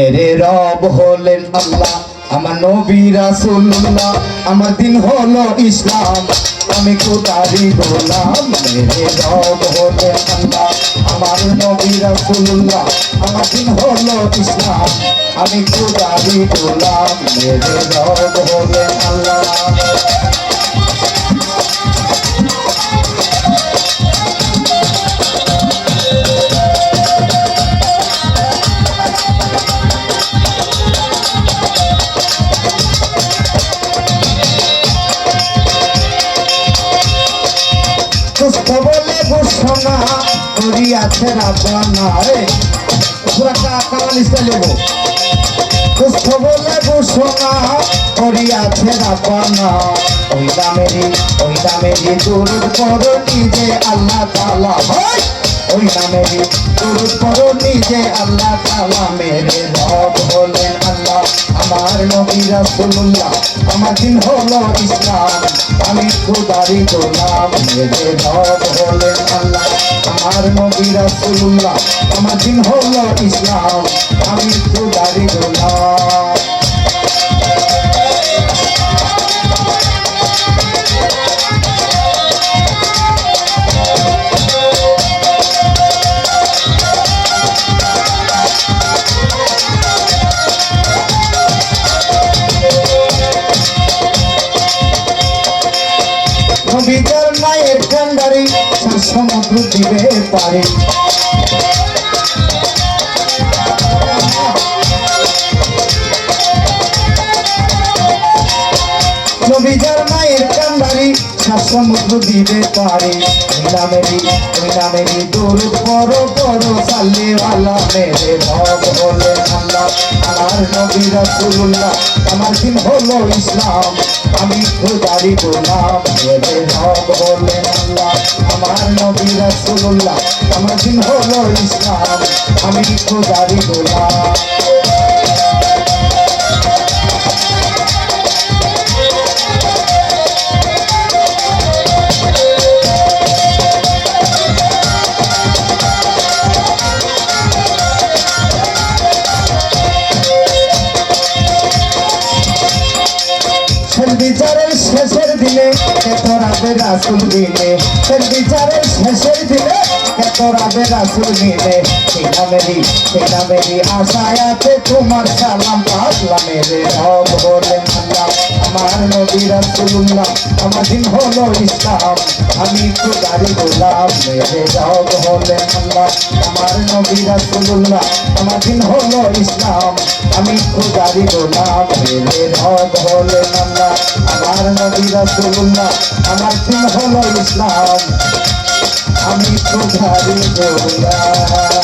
মেরে রব হলেন আল্লাহ, আমার নবী রাসূলুল্লাহ, আমার দিন হলো ইসলাম, আমি খোদারই গোলাম। মেরে রব হলেন আল্লাহ, আমার নবী রাসূলুল্লাহ, আমার দিন হলো ইসলাম, আমি খোদারই গোলাম। মেরে রব হলেন আল্লাহ। বলে ঘোষণা করিয়াছে রাবণা, কামাল ইসলাম সুস্থ বলে ঘোষণা করিয়াছে রাবণা। ওই নামেরই দুরূদ পড়ো নিজে আল্লাহ তাআলা, ওই নামেরই দুরূদ পড়ো নিজে আল্লাহ তাআলা। মেরে রব হলেন আল্লাহ, আমার নবী রাসূলুল্লাহ, আমার দিন হলো ইসলাম, আমি খোদারই গোলাম। মেরে রব হলেন আল্লাহ, আমার নবী রাসূলুল্লাহ, আমার দিন হলো ইসলাম, আমি খোদারই গোলাম। নবীর মায়ের কান্ডারি সমুদ্র দিবে পারে, নবীর মায়ের কান্ডারি সমুদ্র দিবে পারে। ওই নামেরই দুরূদ পড়ো পড়ো সাল্লিওয়ালা। মেরে রব হলেন আল্লাহ, আমার নবী রাসূলুল্লাহ, আমার দিন হলো ইসলাম, আমি খোদারই গোলাম। মেরে রব হলেন আল্লাহ, আমার নবী রাসূলুল্লাহ, আমার দিন হলো ইসলাম, আমি খোদারই গোলাম। বিচারের শেষের দিনে এত রাবে রাসূল দিনে, বিচারের শেষের দিনে এত রাবে রাসূল দিনে। সেই নামেরই আশায় আছে তোমার সালাম পাগলা। মেরে রব হলেন আল্লাহ, আমার নবী রাসূলুল্লাহ, আমার দিন হলো ইসলাম, আমি খোদারই গোলাম। মেরে রব হলেন আল্লাহ, আমার নবী রাসূলুল্লাহ, আমার দিন হলো ইসলাম, আমি খোদারই গোলাম। মেরে রব হলেন আল্লাহ, আমার নবী রাসূলুল্লাহ, আমার দিন হলো ইসলাম, আমি খোদারই গোলাম।